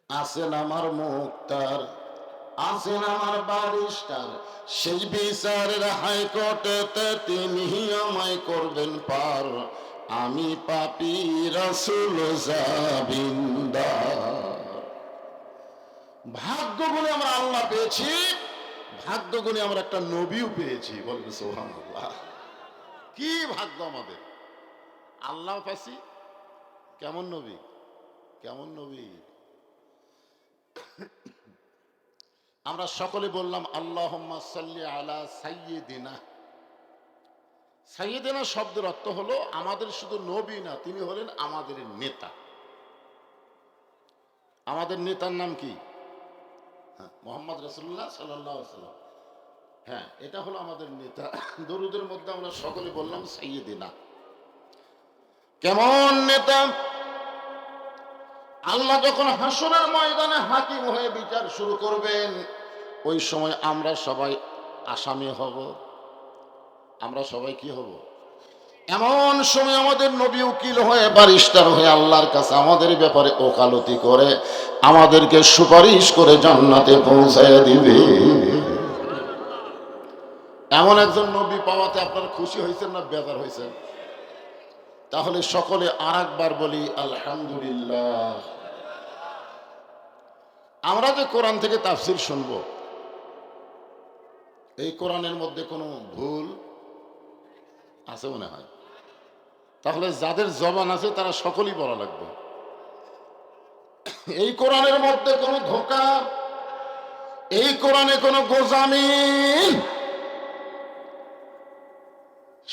আছেন আমার মুক্তার, আছেন আমার বারিস্টার, সেই বিচারের হাইকোর্টেতে তিনি আমায় করবেন পার। আমি পাপী রাসূল জাবিন্দার। ভাগ্য গুণে আমরা আল্লাহ পেয়েছি, ভাগ্য গুণে আমরা একটা নবীও পেয়েছি। বলবে সুবহানাল্লাহ। কি ভাগ্য আমাদের! আল্লাহ পাইছি, কেমন নবী, কেমন নবী! আমরা সকলে বললাম আল্লাহুম্মা সাল্লি আলা সাইয়্যিদিনা। সাইয়্যিদিনা শব্দের অর্থ হলো আমাদের শুধু নবী না, তিনি হলেন আমাদের নেতা। আমাদের নেতার নাম কি? হ্যাঁ, মুহাম্মদ রাসূলুল্লাহ সাল্লাল্লাহু আলাইহি ওয়াসাল্লাম। হ্যাঁ, এটা হলো আমাদের নেতা। দরুদের মধ্যে আমরা সকলে বললাম সাইয়্যিদিনা। কেমন নেতা! আল্লাহ যখন হাসরের ময়দানে হাকিম হয়ে বিচার শুরু করবেন, ওই সময় আমরা সবাই আসামি হব। আমরা সবাই কি হব? এমন সময় আমাদের নবী উকিল হয়ে বারিস্টার হয়ে আল্লাহর কাছে আমাদের ব্যাপারে ওকালতি করে আমাদেরকে সুপারিশ করে জান্নাতে পৌঁছায় দিবে। এমন একজন নবী পাওয়াতে আপনারা খুশি হয়েছেন না বেজার হয়েছেন? তাহলে সকলে আরেকবার বলি আলহামদুলিল্লাহ। আমরা যে কোরআন থেকে তাফসীর শুনবো, এই কোরআনের মধ্যে কোনো ভুল আছে মনে হয়? তাহলে যাদের জবান আছে তারা সকলেই বলা লাগবে, এই কোরআনের মধ্যে কোনো ধোঁকা, এই কোরআনে কোনো গোজামি।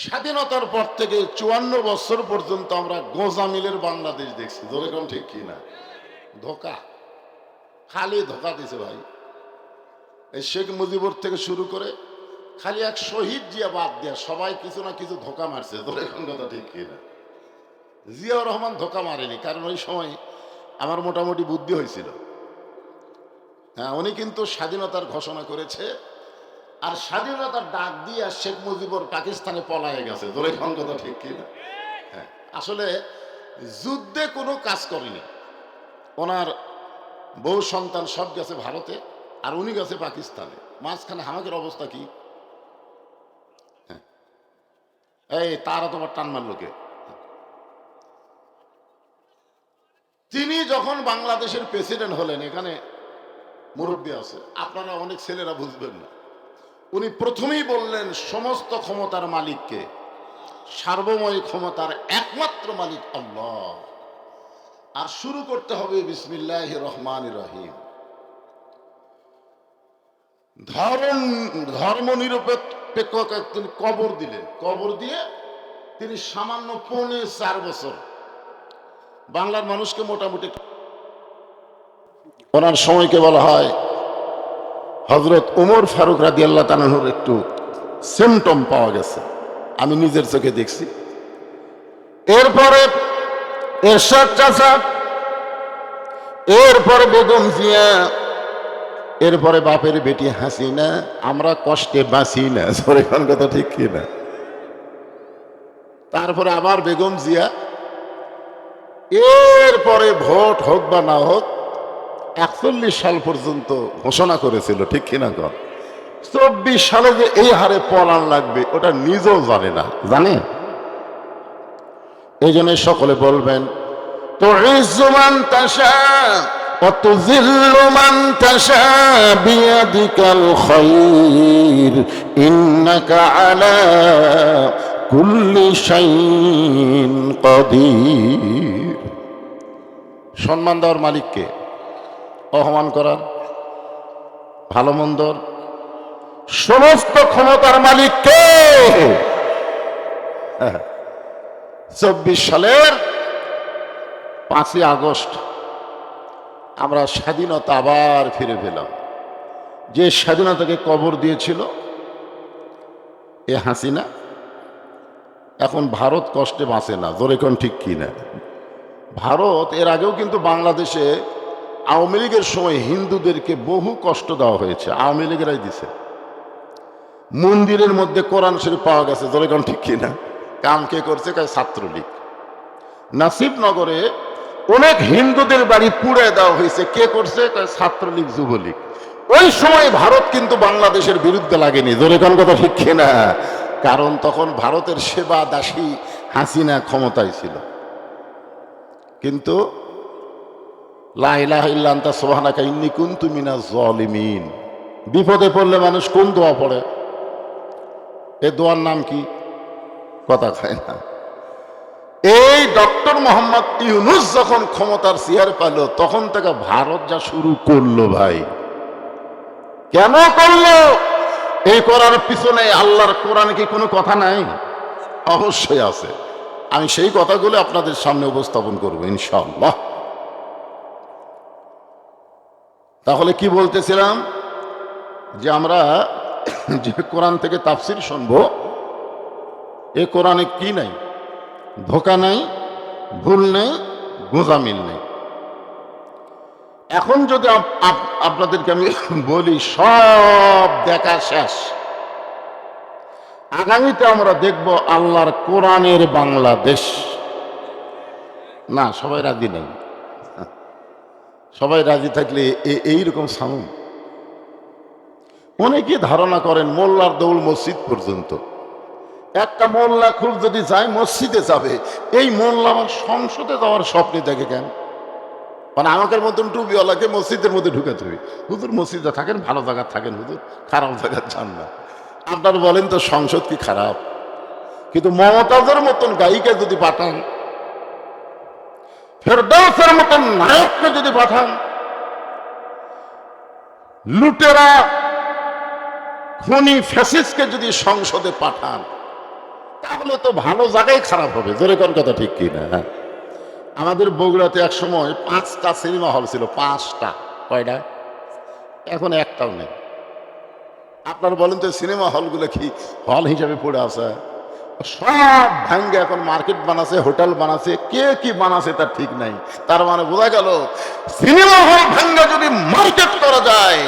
স্বাধীনতার পর থেকে 54 বছর পর্যন্ত আমরা গোজামিলের বাংলাদেশ দেখছি। ধরে কোন ঠিক কি না? ধোঁকা, খালি ধোঁকা দিছে ভাই। এই শেখ মুজিবুর থেকে শুরু করে খালি এক শহীদ জিয়া বাদ দেয়া সবাই কিছু না কিছু ধোঁকা মারছে। ধরে কোন কথা ঠিক কি না? জিয়াউর রহমান ধোঁকা মারেনি, কারণ ওই সময় আমার মোটামুটি বুদ্ধি হয়েছিল। হ্যাঁ, উনি কিন্তু স্বাধীনতার ঘোষণা করেছে, আর স্বাধীনতার ডাক দিয়ে শেখ মুজিবুর পাকিস্তানে পলায়ে গেছে। ধরে কোন কথা ঠিক কি না? হ্যাঁ, আসলে যুদ্ধে কোনো কাজ করেনি। ওনার বউ সন্তান সব গেছে ভারতে, আর উনি গেছে পাকিস্তানে। মাঝখানে হামাকের অবস্থা কি? হ্যাঁ, এই তারা তোমার টান মারল কে? তিনি যখন বাংলাদেশের প্রেসিডেন্ট হলেন, এখানে মুরব্বী আছে, আপনারা অনেক ছেলেরা বুঝবেন না, উনি প্রথমেই বললেন সমস্ত ক্ষমতার মালিককে, সার্বময় ক্ষমতার একমাত্র মালিক আল্লাহ, আর শুরু করতে হবে বিসমিল্লাহির রহমানির রহিম। ধর্মনিরপেক্ষ তিনি কবর দিলেন। কবর দিয়ে তিনি সামান্য 4.5 বছর বাংলার মানুষকে মোটামুটি, ওনার সময়কে বলা হয় হযরত ওমর ফারুক রাদিয়াল্লাহু তাআলার একটু সিমটম পাওয়া গেছে, আমি নিজের চোখে দেখছি। এরপরে এরশাদ চাচা, এরপরে বেগম জিয়া, এরপরে বাপের বেটি হাসিনা। আমরা কষ্টে বাঁচি না, সরে কোন কথা ঠিক কি না? তারপরে আবার বেগম জিয়া। এরপরে ভোট হোক বা না হোক 41 সাল পর্যন্ত ঘোষণা করেছিল, ঠিক কিনা কর? 24 সালে যে এই হারে পলান লাগবে ওটা নিজেও জানে না, জানে? এই জন্য সকলে বলবেন তুইজ্জু মান তাশা ওয়া তুযিল্লু মান তাশা বিয়াদিকাল খায়র ইন্নাকা আলা কুল্লি শাইইন কাদির। সম্মান দেওয়ার মালিককে, অপমান করার, ভালো মন্দর সমস্ত ক্ষমতার মালিককে। 24 সালের 5ই আগস্ট আমরা স্বাধীনতা আবার ফিরে পেলাম। যে স্বাধীনতাকে কবর দিয়েছিল এ হাসিনা, এখন ভারত কষ্টে বাঁচে না। জোরে কোন ঠিক কি না? ভারত এর আগেও কিন্তু বাংলাদেশে আওয়ামী লীগের সময় হিন্দুদেরকে বহু কষ্ট দেওয়া হয়েছে, আওয়ামী লীগেরাই দিছে। মন্দিরের মধ্যে কোরআন শরীফ পাওয়া গেছে, জোরে কোন ঠিক কি না? কাম কে করছে? ছাত্রলীগ। নাসিবনগরে অনেক হিন্দুদের বাড়ি পুড়ে দেওয়া হয়েছে। কে করছে? ছাত্রলীগ, যুবলীগ। ওই সময় ভারত কিন্তু বাংলাদেশের বিরুদ্ধে লাগেনি। জোরে কোন কথা ঠিক না? কারণ তখন ভারতের সেবা দাসী হাসিনা ক্ষমতায় ছিল। কিন্তু লা ইলাহা ইল্লা আনতা সুবহানাকা ইন্নী কুনতু মিনাজ জালিমিন, বিপদে পড়লে মানুষ কোন দোয়া পড়ে? এই দোয়ার নাম কি? কথা কয় না। এই ডক্টর মোহাম্মদ ইউনূস যখন ক্ষমতার চেয়ার পেল, তখন থেকে ভারত যা শুরু করলো ভাই। কেন করলো? এই করার পিছনে আল্লাহর কোরআনে কি কোনো কথা নাই? অবশ্যই আছে। আমি সেই কথাগুলো আপনাদের সামনে উপস্থাপন করবো ইনশাআল্লাহ। তাহলে কি বলতেছিলাম? যে আমরা যে কোরআন থেকে তাফসির শুনবো, এ কোরআনে কি নাই? ধোঁকা নাই, ভুল নেই, গোঁজামিল নেই। এখন যদি আপনাদেরকে আমি বলি সব দেখা শেষ, আগামীতে আমরা দেখব আল্লাহর কোরআনের বাংলাদেশ। না, সবাই রাজি নেই। সবাই রাজি থাকলে এইরকম সামুন। অনেকে ধারণা করেন মোল্লার দৌল মসজিদ পর্যন্ত। একটা মোল্লা খুব যদি যায় মসজিদে যাবে, এই মোল্লা আমার সংসদে যাওয়ার স্বপ্নে দেখে কেন? মানে আমাদের মতন টুপিওয়ালাকে মসজিদের মধ্যে ঢুকাতে হবে। হুজুর মসজিদে থাকেন, ভালো জায়গা থাকেন, হুজুর খারাপ জায়গা চান না। আপনার বলেন তো সংসদ কি খারাপ? কিন্তু মমতাজের মতন গায়িকা যদি পাঠান, ফেরদৌসের মতন নায়ককে যদি পাঠান, লুটেরা খুনি ফ্যাসিস্টকে যদি সংসদে পাঠান, তাহলে তো ভালো জায়গায় খারাপ হবে। জোরে কোন কথা ঠিক কিনা? আমাদের বগুড়াতে এক সময় 5টা সিনেমা হল ছিল। 5টা। কয়টা? এখন একটাও নেই। আপনার বলেন তো সিনেমা হলগুলো কি হল হিসাবে পড়ে আছে? সব ভাঙ্গে এখন মার্কেট বানাচ্ছে, হোটেল বানাচ্ছে, কে কি বানাচ্ছে তার ঠিক নাই। তার মানে বোঝা গেল সিনেমা হল ভাঙ্গে যদি মার্কেট করা যায়,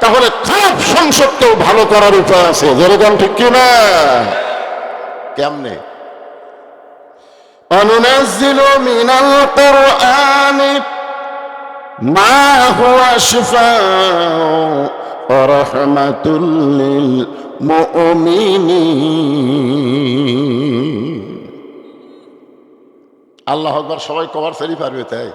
তাহলে খারাপ সংসদকেও ভালো করার উপায় আছে। যেরকম ঠিক কিনা? কেমনে? অনুনাজ্জিলু মিনাল কুরআনি মা হুয়া শিফাউ ওয়া রাহমাতুল লিল মুমিনিন। আল্লাহু আকবার সবাই কভার সারি পারবে তাই?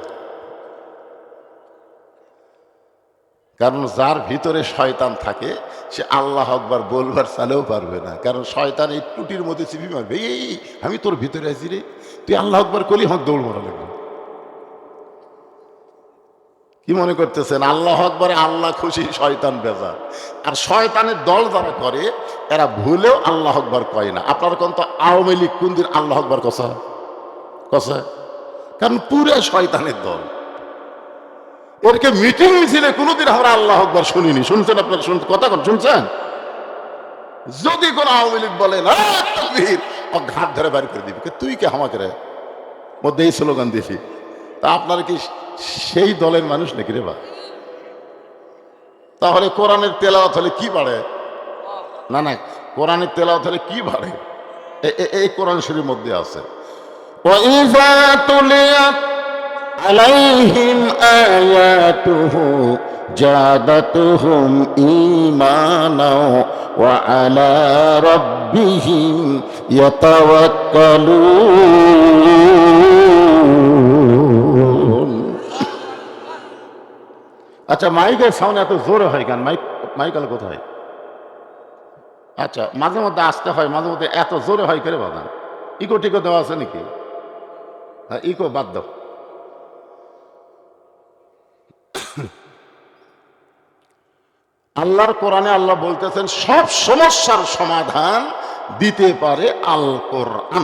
কারণ যার ভিতরে শয়তান থাকে সে আল্লাহু আকবার বলবার চালেও পারবে না। কারণ শয়তান এই টুটির মধ্যে চিপি মারবে, এই আমি তোর ভিতরে আছি রে, তুই আল্লাহু আকবার কলি হক দৌড় মারা লাগবে। কি মনে করতেছেন আল্লাহু আকবারে আল্লাহ খুশি, শয়তান বেজার? আর শয়তানের দল যারা করে এরা ভুলেও আল্লাহু আকবার কয় না। আপনার কোন তো আওয়ামী লীগ কোন দিন আল্লাহু আকবার কসা কসা? কারণ পুরো শয়তানের দল। ওরকে মিটিং মিছিলে কোনোদিন আমরা আল্লাহু আকবার শুনিনি। শুনছেন আপনারা? কথা শুনছেন? যদি কোন আওয়ামী লীগ বলেন তাকবীর, ও ঘাট ধরে বাড়ি করে দিবি, তুই কে আমাকে রে মধ্যে এই স্লোগান দিছি। তা আপনারা কি সেই দলের মানুষ নাকি রে বা? তাহলে কোরআনের তেলাওয়াত হলে কি বাড়ে? না না, কোরআনের তেলাওয়াত হলে কি বাড়ে? এই কোরআন শরীফের মধ্যে আছে, ওয়াইযা তুলিয়াত আলাইহিম আয়াতুহু জাদাতুহুম ঈমানাও ওয়া আলা রাব্বিহিম ইয়াতাওয়াক্কালুন। আচ্ছা, মাইকের সাউন্ড এত জোরে হয় কেন? মাইকাল কোথায়? আচ্ছা, মাঝে মধ্যে আসতে হয়, মাঝে মধ্যে এত জোরে হয় করে বাবা? ইকো টিকো দেওয়া আছে নাকি? হ্যাঁ, ইকো বাদ দাও। আল্লাহর কোরআনে আল্লাহ বলতেছেন সব সমস্যার সমাধান দিতে পারে আল কোরআন।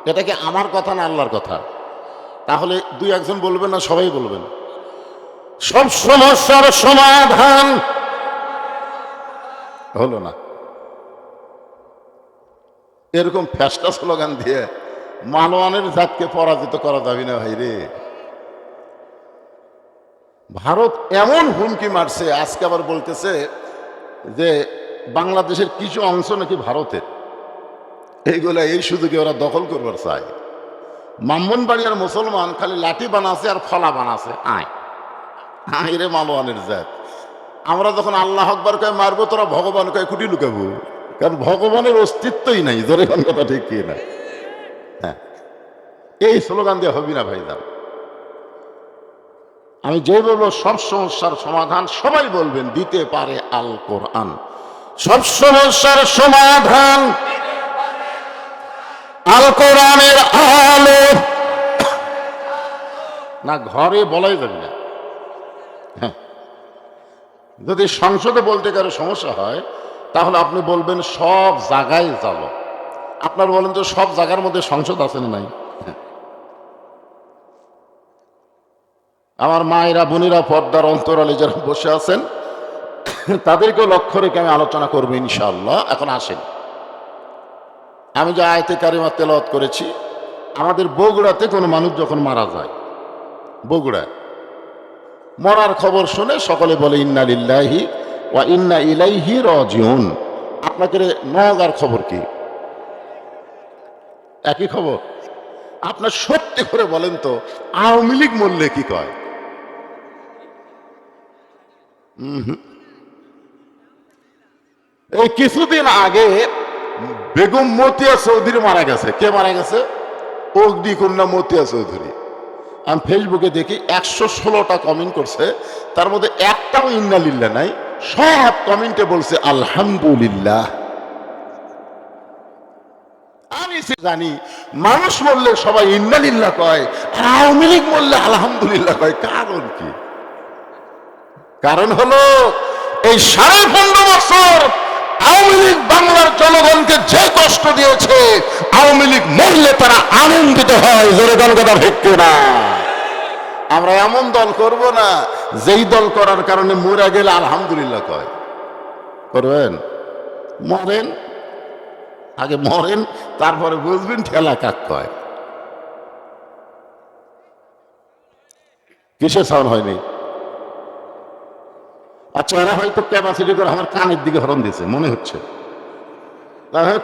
এটা কি আমার কথা না আল্লাহর কথা? তাহলে দুই একজন বলবেন না সবাই বলবেন সব সমস্যার সমাধান? হলো না। এরকম ফ্যাসটা স্লোগান দিয়ে মানওয়ানের জাতকে পরাজিত করা যাবে না ভাই রে। ভারত এমন হুমকি মারছে, আজকে আবার বলতেছে যে বাংলাদেশের কিছু অংশ নাকি ভারতের। এইগুলা এই সুযোগে ওরা দখল করবার চায়। ব্রাহ্মণবাড়িয়ার মুসলমান খালি লাঠি বানাছে আর ফলা বানাছে। আয় আয় রে মালোয়ানের জাত। আমরা যখন আল্লাহ আকবার কয়ে মারবো, তোরা ভগবান কয়ে কুটি লুকাবো, কারণ ভগবানের অস্তিত্বই নাই। জোরে কোন কথা ঠিক কি না? হ্যাঁ, এই স্লোগান দিয়ে হবি না ভাইজান। আমি যে বলবো সব সমস্যার সমাধান সবাই বলবেন দিতে পারে আল কোরআন। সব সমস্যার সমাধান আল কোরআনের আলো। না ঘরে বলাই যাবে না। হ্যাঁ, যদি সংসদে বলতে কারো সমস্যা হয় তাহলে আপনি বলবেন সব জায়গায় যাবো। আপনার বলেন তো সব জায়গার মধ্যে সংসদ আছে না নাই? আমার মায়েরা বোনেরা পর্দার অন্তরালে যারা বসে আছেন তাদেরকেও লক্ষ্য রেখে আমি আলোচনা করবো ইনশাআল্লাহ। এখন আসেন, আমি যে আয়াতে কারিমা তেলাওয়াত করেছি, আমাদের বগুড়াতে কোনো মানুষ যখন মারা যায়, বগুড়ায় মরার খবর শুনে সকলে বলে ইন্না লিল্লাহি ওয়া ইন্না ইলাইহি রাজিউন। আপনাদের নওগাঁর খবর কি? একই খবর? আপনার সত্যি করে বলেন তো, আওয়ামী লীগ মরলে কি কয়? এই কিছুদিন আগে বেগম মতিয়া চৌধুরী মারা গেছে। কে মারা গেছে? অগ্নিকন্যা মতিয়া চৌধুরী। আমি ফেসবুকে দেখি 116টা কমেন্ট করছে, তার মধ্যে একটাও ইন্নালিল্লাহ নাই। সব কমেন্টে বলছে আলহামদুলিল্লাহ। আমি জানি মানুষ মরলে সবাই ইন্নালিল্লাহ কয়, আওয়ামী লীগ মরলে আলহামদুলিল্লাহ কয়। কারণ কি? কারণ হলো এই 15.5 বছর আওয়ামী লীগ বাংলার জনগণকে যে কষ্ট দিয়েছে, আওয়ামী লীগ মরলে তারা আনন্দিত হয়। জোরে দল কথা ভেক্কে না। আমরা এমন দল করব না যেই দল করার কারণে মরে গেলে আলহামদুলিল্লাহ কয়। করবেন? মরেন, আগে মরেন, তারপরে বুঝবেন ঠেলা কাক কয়। কিসে সাউন্ড হয়নি? আচ্ছা, এরা হয়তো ক্যাপাসিটি করে আমার কানের দিকে হরণ দিয়েছে মনে হচ্ছে।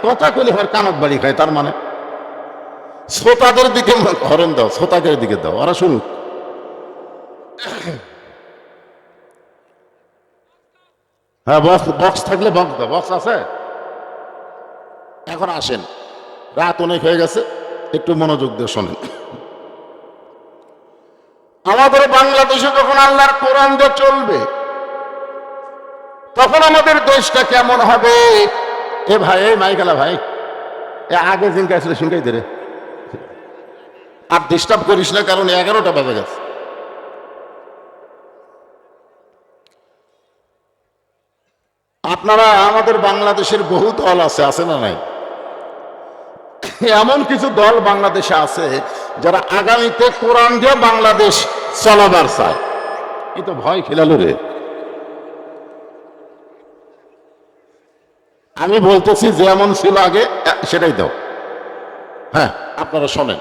কথা কইলে আমার কানত বাড়ি খায়, তার মানে শ্রোতাদের দিকে হরণ দাও, শ্রোতাদের দিকে দাও, ওরা শুনুক। হ্যাঁ, বক্স থাকলে বক্স দাও। বক্স আছে? এখন আসেন, রাত অনেক হয়ে গেছে, একটু মনোযোগ দিয়ে শোনেন। আমাদের বাংলাদেশে যখন আল্লাহর কোরআন দিয়ে চলবে, তখন আমাদের দেশটা কেমন হবে? এ ভাই, এই মাইকালা ভাই, এ আগে জিনকা আসলে শুনকাই দে রে, আর ডিস্টার্ব করিস না, কারণ 11টা বাজে গেছে। আপনারা, আমাদের বাংলাদেশের বহু দল আছে না নাই? এমন কিছু দল বাংলাদেশে আছে যারা আগামীতে কোরআন দিয়ে বাংলাদেশ চলাবার চায়। এই তো ভয় খেলালো রে। আমি বলতেছি যেমন ছিল আগে সেটাই দাও। হ্যাঁ, আপনারা শোনেন,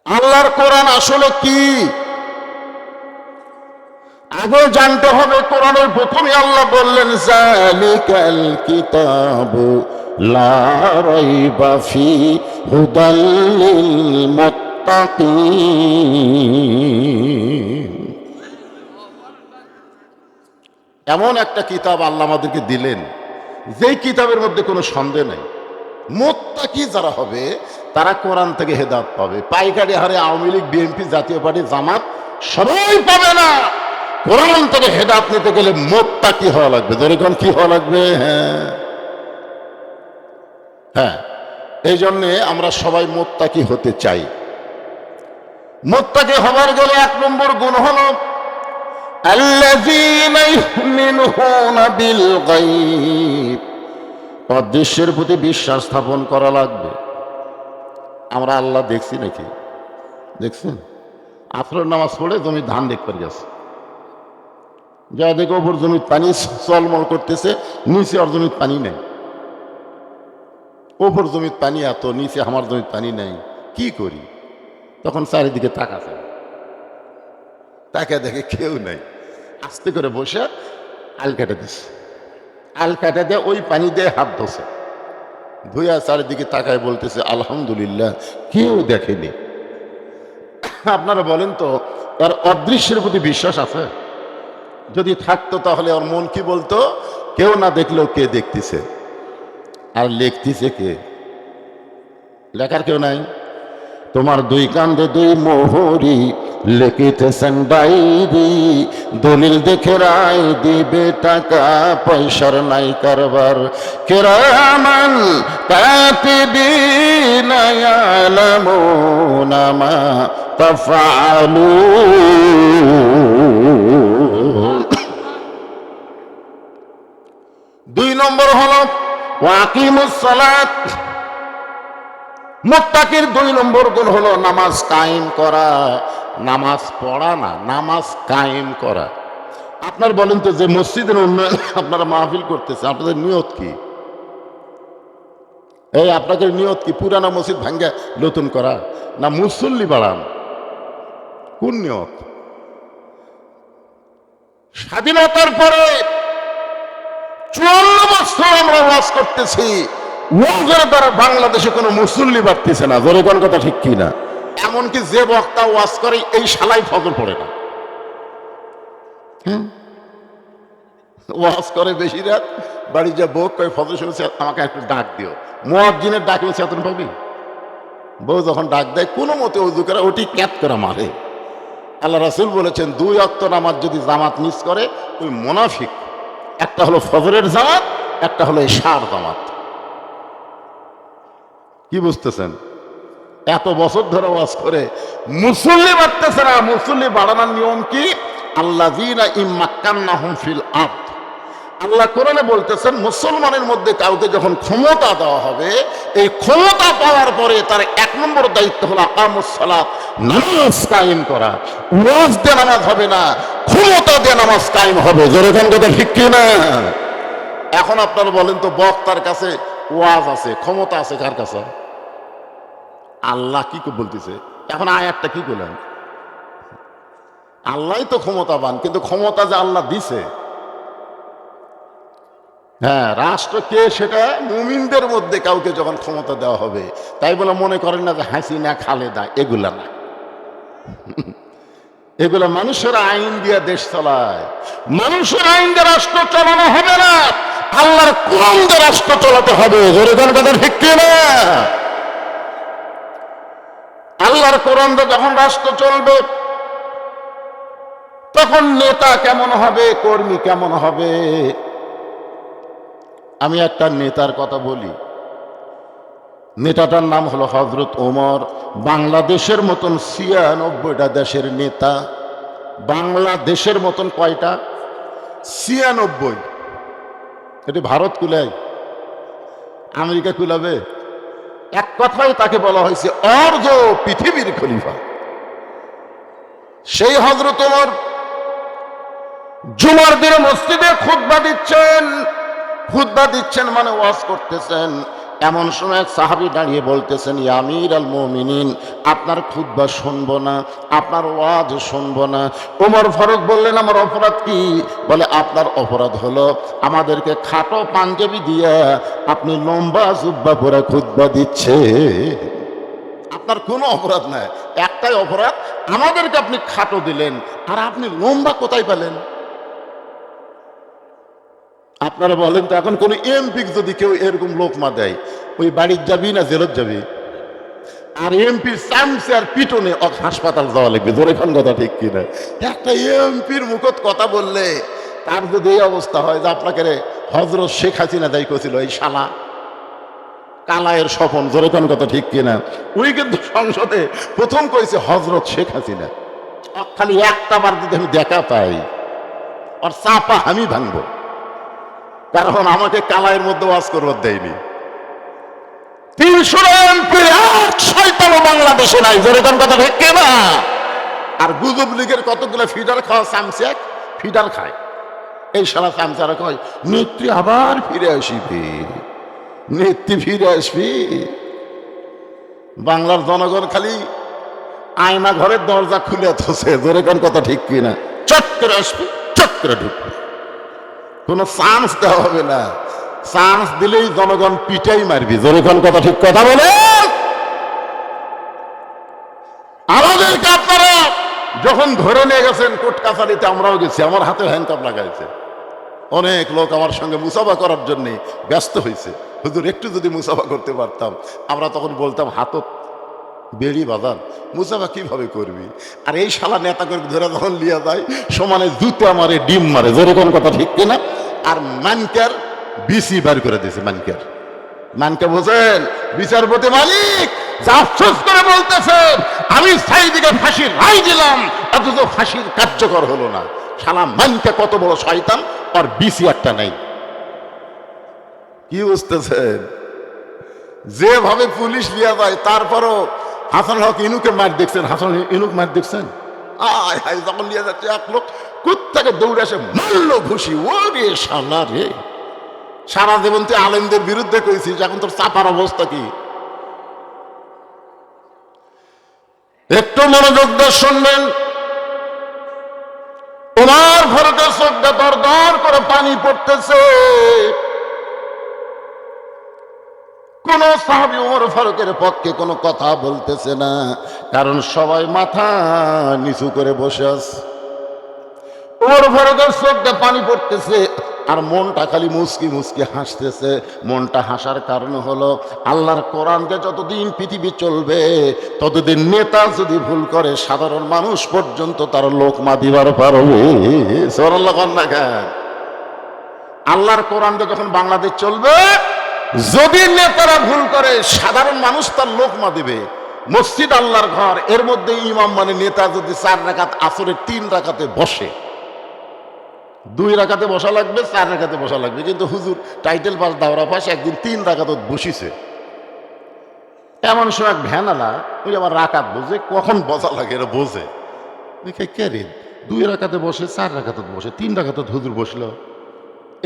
আল্লাহর কোরআন আসলে কি আগে জানতে হবে। কোরআনের প্রথমে আল্লাহ বললেন যালিকাল কিতাবু লা রাইবা ফি হুদাল লিল মুত্তাকিন। এমন একটা কিতাব আল্লাহ আমাদেরকে দিলেন, যেই কিতাবের মধ্যে কোনো সন্দেহ নেই। মুত্তাকি যারা হবে তারা কোরআন থেকে হেদায়েত পাবে। পাইকারি হারে আওয়ামী লীগ, বিএনপি, জাতীয় পার্টি, জামাত সবাই পাবে না। কোরআন থেকে হেদায়েত নিতে গেলে মুত্তাকি হওয়া লাগবে। যেরকম কি হওয়া লাগবে? হ্যাঁ, এই জন্যে আমরা সবাই মুত্তাকি হতে চাই। মুত্তাকি হবার গেলে 1 নম্বর গুণ হলো আল্লাযীনা ইউমিনুনা বিল গায়ব। অদৃশ্যের প্রতি বিশ্বাস স্থাপন করা লাগবে। আমরা আল্লাহ দেখছি নাকি? দেখছেন? আসরের নামাজ পড়ে জমি ধান দেখতে গেছে, যা দেখে ওপর জমির পানি চলমল করতেছে, নিচে আর জমির পানি নেই। ওপর জমির পানি এত, নিচে আমার জমির পানি নেই, কি করি? তখন চারিদিকে তাকাছে, তাকে দেখে কেউ নাই। আস্তে করে বসে আল কেটে দিচ্ছে, আল কেটে দিয়ে ওই পানি দিয়ে হাত ধোছে, ধুইয়া চারিদিকে তাকায় বলতেছে আলহামদুলিল্লাহ, কেউ দেখেনি। আপনারা বলেন তো, তার অদৃশ্যের প্রতি বিশ্বাস আছে? যদি থাকতো তাহলে ওর মন কি বলতো? কেউ না দেখলেও কে দেখতেছে, আর লিখতেছে কে? লেখার কেউ নাই। তোমার দুই কান্দে দুই মোহরি লিখিতেছেন ডায়েরি, দলিল দেখে রায় দিবে, টাকা পয়সার নাই কারবার। কিরামান কাতিবিনা ইয়ালামুনা মা তাফআলুন। দুই নম্বর হলো ওয়াকিমুস সালাত। মুত্তাকির দুই নম্বর গুণ হলো নামাজ কায়েম করা। নামাজ পড়া না, নামাজ কায়েম করা। আপনার বলেন তো, যে মসজিদের উন্নয়ন আপনারা মাহফিল করতেছে, আপনাদের নিয়ত কি? এই আপনাদের নিয়ত কি? পুরানো মসজিদ ভাঙ্গা নতুন করা, না মুসল্লি বাড়ান? কোন নিয়ত? স্বাধীনতার পরে 54 বছর আমরা ওয়াজ করতেছি, ওয়াজের দ্বারা বাংলাদেশে কোনো মুসল্লি বাড়তেছে না। জোরে কোন কথা ঠিক কি না? এমনকি যে বক্তা ওয়াজ করে এই শালাই ফজর পড়ে না। ওয়াজ করে বেশি রাত, বাড়ি যা বউ কয় ফজর শুনেছে আমাকে একটু ডাক দিও। মুয়াজ্জিনের ডাকে চেতন পাবি? বউ যখন ডাক দেয় কোনো মতে উযু করে ওটি ক্যাত করে মারে। আল্লাহ রাসূল বলেছেন, 2 ওয়াক্ত নামাজ যদি জামাত মিস করে ওই মুনাফিক। একটা হলো ফজরের জামাত, একটা হলো ইশার জামাত। কি বুঝতেছেন? এত বছর ধরে ওয়াজ করে মুসল্লি বাড়তেছে না। মুসল্লি বাড়ানোর নিয়ম কি? আল্লাযীনা ইম্মাক্কান্নাহুম ফিল আরদ। আল্লাহ কোরআনে বলতেছেন, মুসলমানের মধ্যে কাউকে যখন ক্ষমতা দেওয়া হবে, এই ক্ষমতা পাওয়ার পরে তার 1 নম্বর দায়িত্ব হলো আকামুস সালাত, নামাজ কায়েম করা। ওয়াজ দিয়ে নামাজ হবে না, ক্ষমতা দিয়ে নামাজ কায়েম হবে। জোরে কোন কথা ঠিক কি না? এখন আপনারা বলেন তো, বক্তার কাছে ওয়াজ আছে, ক্ষমতা আছে কার কাছে? আল্লাহ কি বলতেছে এখন? আয়াতটা কি করলেন? আল্লাহই তো ক্ষমতাবান, কিন্তু ক্ষমতা যে আল্লাহ দিছে, হ্যাঁ, রাষ্ট্র কে সেটা মুমিনদের মধ্যে কাউকে যখন ক্ষমতা দেওয়া হবে, তাই বলে মনে করেন না যে হাসিনা খালেদা এগুলা না। এগুলা মানুষের আইন দিয়ে দেশ চালায়। মানুষের আইন দিয়ে রাষ্ট্র চালানো হবে না, আল্লাহর কোরআন দিয়ে রাষ্ট্র চালাতে হবে। জোরে কোন কথা ঠিক কি না? আল্লাহর কোরআন দিয়ে যখন রাষ্ট্র চলবে, তখন নেতা কেমন হবে, কর্মী কেমন হবে? আমি একটা নেতার কথা বলি। নেতাটার নাম হলো হযরত ওমর। বাংলাদেশের মতন 96টা দেশের নেতা। বাংলাদেশের মতন কয়টা? 96। এটি ভারত কুলায়, আমেরিকা কুলাবে? এক কথায় তাকে বলা হয়েছে অর্ধ পৃথিবীর খলিফা। সেই হযরত ওমর জুমার দিনে মসজিদে খুতবা দিচ্ছেন, মানে ওয়াজ করতেছেন। এমন সময় এক সাহাবী দাঁড়িয়ে বলতেছেন, ইয়া আমিরুল মুমিনিন, আপনার খুতবা শুনবো না, আপনার ওয়াজ শুনবো না। ওমর ফারুক বললেন, আমার অপরাধ কি? বলে, আপনার অপরাধ হলো আমাদেরকে খাটো পাঞ্জাবি দিয়ে আপনি লম্বা জুব্বা পরে খুতবা দিচ্ছে। আপনার কোনো অপরাধ নাই, একটাই অপরাধ, আমাদেরকে আপনি খাটো দিলেন, আর আপনি লম্বা কোথায় পেলেন? আপনারা বলেন তো, এখন কোন এমপি যদি কেউ এরকম লোকমা দেয়, ওই বাড়ির যাবি না জেলত যাবি? আর এমপি চামচে আর পিটনে হাসপাতাল যাওয়া লাগবে। ধরে কোন কথা ঠিক কিনা? একটা এমপির মুখত কথা বললে তার যদি এই অবস্থা হয়, যে আপনাকে হযরত শেখ হাসিনা দায়ী করেছিল, এই শালা কালায়ের স্বপন। ধরে কোন কথা ঠিক কিনা? ওই কিন্তু সংসদে প্রথম কইছে হযরত শেখ হাসিনা। খালি একটা বার যদি আমি দেখা পাই, আর চাপা আমি ভাঙবো, কারণ আমাকে কালাইয়ের মধ্যে ওয়াজ করবার দেয়নি। 300 এমপি শয়তানও বাংলাদেশে নাই। জোরে কোন কথা ঠিক কি না? আর গুজব লীগের কতগুলো ফিডার খাওয়া চামচা ফিডার খায়। এই শালা চামচারা কয়, নেত্রী আবার ফিরে আসবি, নেত্রী ফিরে আসবি। বাংলার জনগণ খালি আয়না ঘরের দরজা খুলে থসে। জোরে কোন কথা ঠিক কি না? চট করে আসবি, চট করে ঢুকবি, কোনো চান্স দেওয়া হবে না। চান্স দিলেই জনগণ পিটাই মারবি। জোরেখন কথা, ঠিক কথা বলে। আমাদেরকে আপনারা যখন ধরে নিয়ে গেছেন কোর্ট কাছারিতে, আমরাও গেছি, আমার হাতে হ্যান্ডকাপ লাগাইছে। অনেক লোক আমার সঙ্গে মুসাফা করার জন্য ব্যস্ত হয়েছে, হুজুর একটু যদি মুসাফা করতে পারতাম। আমরা তখন বলতাম হাতত বেড়ি বাজান, মুসাফা কিভাবে করবি? আর এই শালা নেতা করে ধরে যখন লিয়া যায়, সমানে জুতা মারে, ডিম মারে। যেরকম কথা, ঠিক কিনা? আর মানকার বিসি বার করে দিয়েছে। মানকে বোঝেন? বিচারপতি মালিক আফসোস করে বলতেছেন, আমি সাইদিকে ফাঁসির রায় দিলাম, অথচ ফাঁসির কার্যকর হলো না। শালা মানকে কত বড় শয়তান, আর বিসি একটা নাই। কি বুঝতেছেন? যেভাবে পুলিশ লিয়া যায়, তারপরও হাসান হক ইনুকে মার দেখছেন? হাসান ইনুক মার দেখছেন? আয় হায়, যখন লিয়া যাচ্ছে এক লোক কুত্তাকে দৌড়ে আসে মারল ঘুষি। ওরে শালা রে, সারা জীবন তুই আলেমদের বিরুদ্ধে কইছিস, এখন তোর চাপার অবস্থা কি? একটু মনোযোগ দিয়ে শুনবেন। ওমর ফারুকের চোখটা দর দর করে পানি পড়তেছে। কোন সাহাবী ওমর ফারুকের পক্ষে কোনো কথা বলতেছে না, কারণ সবাই মাথা নিচু করে বসে আছে। ওমর ফারুকের চোখটা পানি পড়তেছে, আর মনটা খালি মুচকি মুচকি হাসতেছে। মনটা হাসার কারণ হলো, আল্লাহর কোরআনকে যতদিন পৃথিবী চলবে, ততদিন নেতা যদি ভুল করে, সাধারণ মানুষ পর্যন্ত তার লোকমা দিবার পারবে। সুবহানাল্লাহ কন্যা খান। আল্লাহর কোরআনকে যখন বাংলাদেশ চলবে, যদি নেতারা ভুল করে, সাধারণ মানুষ তার লোকমা দিবে। মসজিদ আল্লাহর ঘর, এর মধ্যে ইমাম মানে নেতা যদি 4 রাকাত আসরের 3 রাকাতে বসে, 2 রাকাতে বসা লাগবে, 4 রাকাতে বসা লাগবে। কিন্তু হুজুর টাইটেল পাস দাওরা পাস একদিন 3 রাকাত বসিছে। এমন সময় এক ভ্যানালা, ওই আমার রাকাত বোঝে, কখন বসা লাগে এরা বোঝে। কে রে, 2 রাকাতে বসে, 4 রাকাত বসে, 3 রাকাত হুজুর বসলো,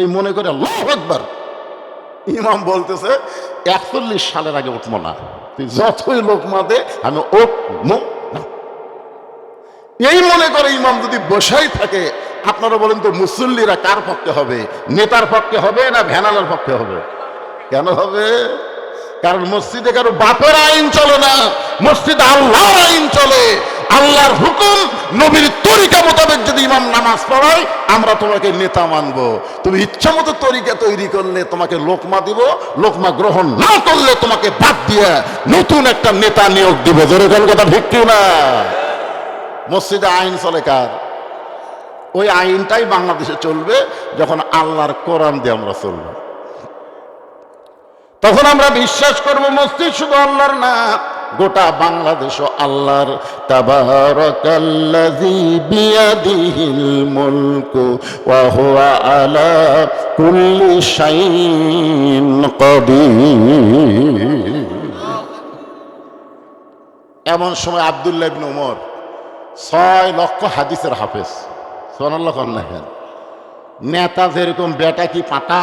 এই মনে করে আল্লাহু আকবার। ইমাম বলতেছে 41 সালের আগে উঠবো না, তুই যতই লোকমা দে, আমি উঠবো না। এই মনে করে ইমাম যদি বসাই থাকে, আপনারা বলেন তো মুসল্লিরা কার পক্ষে হবে? নেতার পক্ষে হবে না ভ্যানালার পক্ষে হবে? কেন হবে? কারণ মসজিদে কারো বাপের আইন চলে না, মসজিদে আল্লাহর আইন চলে। আল্লাহর হুকুম, নবীর তরিকা মোতাবেক যদি ইমাম নামাজ পড়ায়, আমরা তোমাকে নেতা মানব। তুমি ইচ্ছা মতো তরিকা তৈরি করলে তোমাকে লোকমা দিব, লোকমা গ্রহণ না করলে তোমাকে বাদ দিয়ে নতুন একটা নেতা নিয়োগ দিব। যেরকম কথা, ঠিক কি না? মসজিদে আইন চলে কার? ওই আইনটাই বাংলাদেশে চলবে যখন আল্লাহর কোরআন দিয়ে আমরা চলব। তখন আমরা বিশ্বাস করব মসজিদ শুধু আল্লাহর না, গোটা বাংলাদেশও আল্লাহর। তাবারাকাল্লাযী বিয়াদিহিল মুলকু ওয়া হুয়া আলা কুল্লি শাইইন কাদির। এমন সময় আব্দুল্লাহ ইবনে উমর 6 লক্ষ হাদিসের হাফেজ। সুবহানাল্লাহ কন্যা খান। নেতা যেরকম বেটা কি পাটা,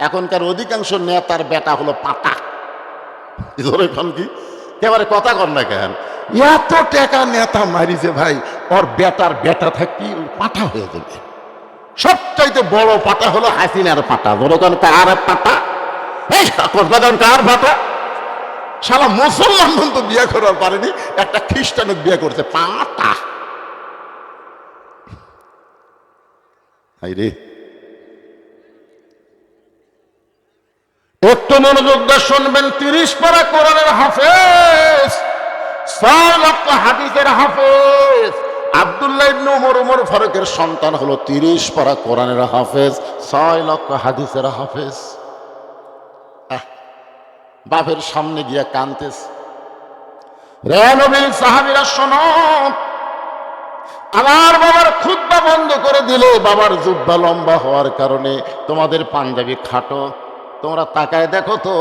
এখনকার অধিকাংশ নেতার বেটা হলো পাটা। এখন কি এবারে কথা কর না কেন? এত টাকা নেতা মারিছে ভাই, ওর বেটার বেটা থাকি পাটা হয়ে যাবে। সবচাইতে বড় পাটা হলো হাসিনার পাটা। যেরকম কার পাটা, এই কার পাটা? শালা মুসলমান তো বিয়ে করার পারেনি, একটা খ্রিস্টানক বিয়ে করছে, পাটা। রে একটু মনোযোগ দিয়ে শুনবেন। 30 পারা কোরআনের হাফেজ, 6 লক্ষ হাদিসের হাফেজ আব্দুল্লাহ ইবনে উমর। উমর ফারুকের সন্তান হলো 30 পারা কোরআনের হাফেজ, 6 লক্ষ হাদিসের হাফেজ। বাপের সামনে গিয়া কাঁদতেছে, রে নবীর সাহাবীরা শোনো, আমার বাবার খুতবা বন্ধ করে দিলে, বাবার জুব্বা লম্বা হওয়ার কারণে তোমাদের পাঞ্জাবি খাটো। তোমরা তাকায় দেখো তো,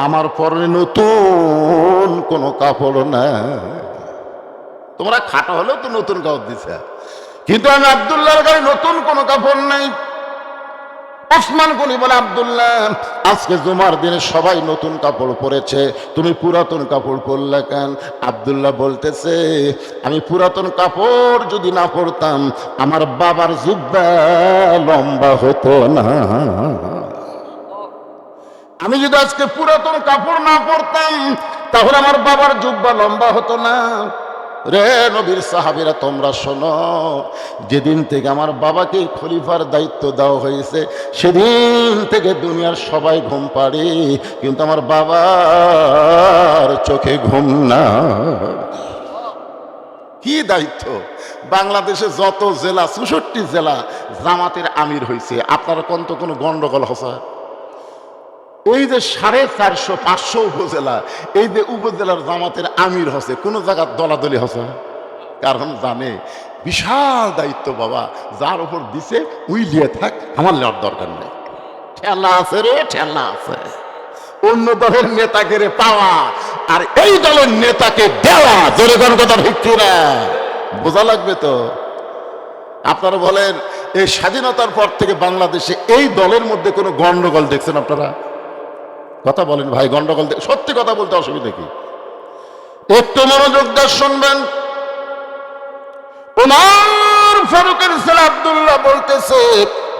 আমার পরনে নতুন কোনো কাপড় না। তোমরা খাটো হলেও তো নতুন কাপড় দিছে, কিন্তু আমি আব্দুল্লাহর গায়ে নতুন কোনো কাপড় নাই। ওসমান গনি বলে, আব্দুল্লাহ আজকে জুমার দিনে সবাই নতুন কাপড় পরেছে, তুমি পুরাতন কাপড় পরলে কেন? আব্দুল্লাহ বলতেছে, আমি পুরাতন কাপড় যদি না পরতাম, আমার বাবার জুব্বা লম্বা হতো না। আমি যদি আজকে পুরাতন কাপড় না পরতাম তাহলে আমার বাবার জুব্বা লম্বা হতো না। রে নবীর সাহাবীরা তোমরা শোনো, যেদিন থেকে আমার বাবাকে খলিফার দায়িত্ব দেওয়া হয়েছে সেদিন থেকে দুনিয়ার সবাই ঘুম পাড়ে, কিন্তু আমার বাবার চোখে ঘুম না। কি দায়িত্ব! বাংলাদেশে যত জেলা ৬৪ জেলা জামাতের আমির হয়েছে, আপনারা কোন তো কোনো গন্ডগোল হসা? এই যে ৪৫০-৫০০ উপজেলা, এই যে উপজেলার জামাতের আমির হসে, কোনো জায়গার দলাদলি হসে? কারণ জানে বিশাল দায়িত্ব বাবা, যার উপর দিছে উইলিয়ে থাক, আমার নেওয়ার দরকার নেই। ঠেলা আছে রে, ঠেলা আছে। অন্য দলের নেতাকে রে পাওয়া আর এই দলের নেতাকে দেওয়া, জোরে কোন কথা ঠিক না? বোঝা লাগবে তো। আপনারা বলেন, এই স্বাধীনতার পর থেকে বাংলাদেশে এই দলের মধ্যে কোনো গন্ডগোল দেখছেন আপনারা? কথা বলেন ভাই, গন্ডগোল সত্যি কথা বলতে অসুবিধা কি? একটু মনোযোগ দিয়ে শুনবেন। ওমর ফারুকের ছেলে আব্দুল্লাহ বলতেছে,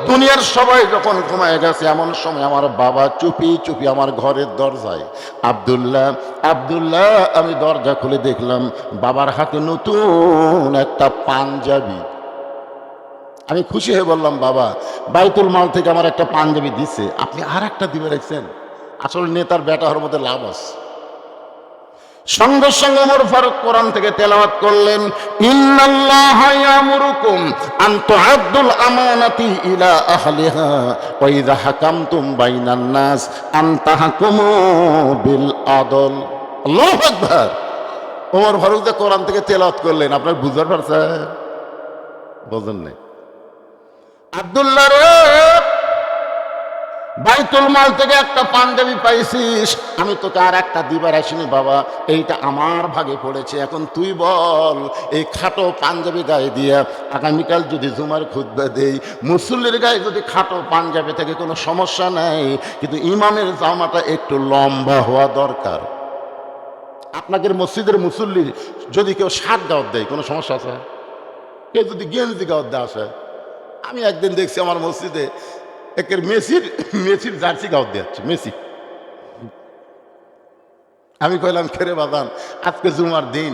দুনিয়ার সবাই যখন ঘুমায় গেছে এমন সময় আমার বাবা চুপি চুপি আমার ঘরের দরজায়, আব্দুল্লাহ আব্দুল্লাহ, আমি দরজা খুলে দেখলাম বাবার হাতে নতুন একটা পাঞ্জাবি। আমি খুশি হয়ে বললাম, বাবা বাইতুল মাল থেকে আমার একটা পাঞ্জাবি দিছে, আপনি আর একটা দিবে রাখছেন। আসলে নেতার বেটা হওয়ার মধ্যে লাভ আছে। সঙ্গে সঙ্গে ওমর ফারুক কোরআন থেকে তেলাওয়াত করলেন, ইন্নাল্লাহা ইয়ামুরুকুম আন তুআদ্দুল আমানাতি ইলা আহলিহা ওয়া ইযা হাকামতুম বাইনান নাস আন তাহকুমু বিল আদল। আল্লাহু আকবার। ওমর ফারুক যে কোরআন থেকে তেলাওয়াত করলেন, আপনার বুঝতে পারছেন? বুঝেন নাই? আব্দুল্লাহ রে, বাইতুল মাল থেকে একটা পাঞ্জাবি পাইছিস, আমি তোকে আর একটা দিবার আসিনি বাবা, এইটা আমার ভাগে পড়েছে। এখন তুই বল, এই খাটো পাঞ্জাবি গায়ে দিয়া আগামীকাল যদি জুমার খুতবা দেই, মুসল্লির গায়ে যদি খাটো পাঞ্জাবি থেকে কোনো সমস্যা নাই, কিন্তু ইমামের জামাটা একটু লম্বা হওয়া দরকার। আপনাদের মসজিদের মুসল্লি যদি কেউ শার্ট গাওয়াত দেয়, কোনো সমস্যা আছে? কেউ যদি গেঞ্জি গাওয়াত দেয় আসে? আমি একদিন দেখছি আমার মসজিদে একের মেসির জার্সি গাওয়াত দিচ্ছে, মেসি। আমি কইলাম, খেরে বাদান, আজকে জুমার দিন,